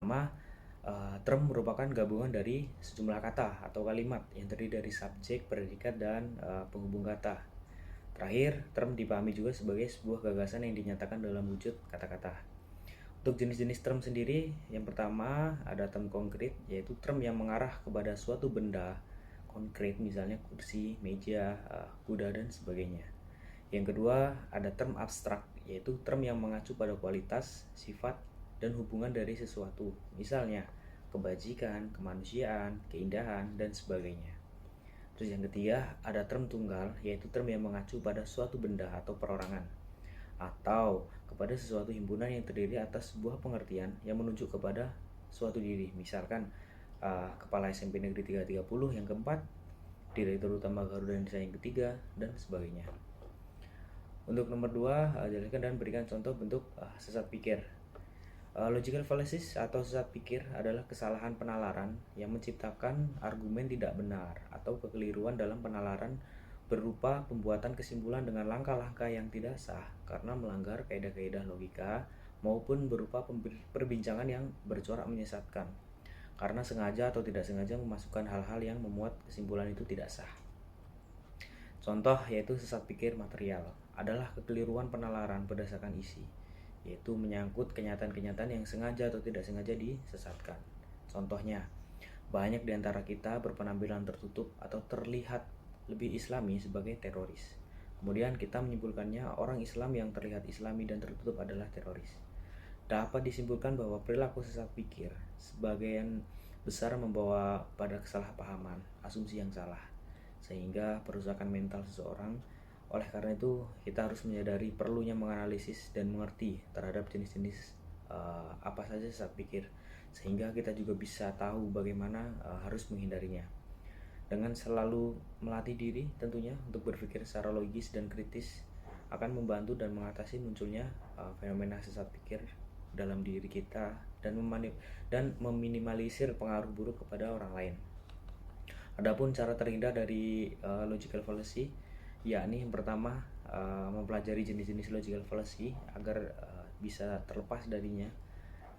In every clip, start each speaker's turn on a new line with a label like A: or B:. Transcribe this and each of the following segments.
A: Pertama, term merupakan gabungan dari sejumlah kata atau kalimat yang terdiri dari subjek, predikat, dan penghubung kata. Terakhir, term dipahami juga sebagai sebuah gagasan yang dinyatakan dalam wujud kata-kata. Untuk jenis-jenis term sendiri, yang pertama ada term konkret, yaitu term yang mengarah kepada suatu benda konkret, misalnya kursi, meja, kuda, dan sebagainya. Yang kedua, ada term abstrak, yaitu term yang mengacu pada kualitas, sifat, dan hubungan dari sesuatu, misalnya kebajikan, kemanusiaan, keindahan, dan sebagainya. Terus yang ketiga, ada term tunggal, yaitu term yang mengacu pada suatu benda atau perorangan, atau kepada sesuatu himpunan yang terdiri atas sebuah pengertian yang menunjuk kepada suatu diri, misalkan Kepala SMP Negeri 330 yang keempat, Direktur Utama Garuda Indonesia yang ketiga, dan sebagainya. Untuk nomor 2, jelaskan dan berikan contoh bentuk sesat pikir. Logical fallacies atau sesat pikir adalah kesalahan penalaran yang menciptakan argumen tidak benar atau kekeliruan dalam penalaran berupa pembuatan kesimpulan dengan langkah-langkah yang tidak sah karena melanggar kaidah-kaidah logika, maupun berupa perbincangan yang bercorak menyesatkan karena sengaja atau tidak sengaja memasukkan hal-hal yang memuat kesimpulan itu tidak sah. Contoh yaitu sesat pikir material adalah kekeliruan penalaran berdasarkan isi, yaitu menyangkut kenyataan-kenyataan yang sengaja atau tidak sengaja disesatkan. Contohnya, banyak di antara kita berpenampilan tertutup atau terlihat lebih islami sebagai teroris. Kemudian kita menyimpulkannya orang Islam yang terlihat islami dan tertutup adalah teroris. Dapat disimpulkan bahwa perilaku sesat pikir sebagian besar membawa pada kesalahpahaman, asumsi yang salah, sehingga perusakan mental seseorang. Oleh karena itu, kita harus menyadari perlunya menganalisis dan mengerti terhadap jenis-jenis apa saja sesat pikir, sehingga kita juga bisa tahu bagaimana harus menghindarinya. Dengan selalu melatih diri tentunya untuk berpikir secara logis dan kritis akan membantu dan mengatasi munculnya fenomena sesat pikir dalam diri kita dan meminimalisir pengaruh buruk kepada orang lain. Adapun cara terhindar dari logical fallacy, yakni yang pertama mempelajari jenis-jenis logical fallacy agar bisa terlepas darinya.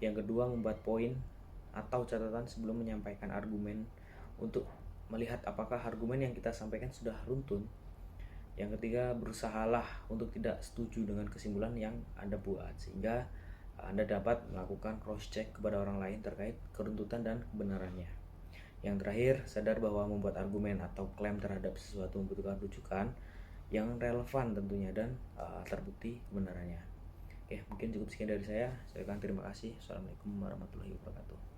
A: Yang kedua, membuat poin atau catatan sebelum menyampaikan argumen untuk melihat apakah argumen yang kita sampaikan sudah runtun. Yang ketiga, berusahalah untuk tidak setuju dengan kesimpulan yang Anda buat, sehingga Anda dapat melakukan cross check kepada orang lain terkait keruntutan dan kebenarannya. Yang terakhir, sadar bahwa membuat argumen atau klaim terhadap sesuatu membutuhkan rujukan yang relevan tentunya dan terbukti kebenarannya. Oke, mungkin cukup sekian dari saya. Saya ucapkan terima kasih. Assalamualaikum warahmatullahi wabarakatuh.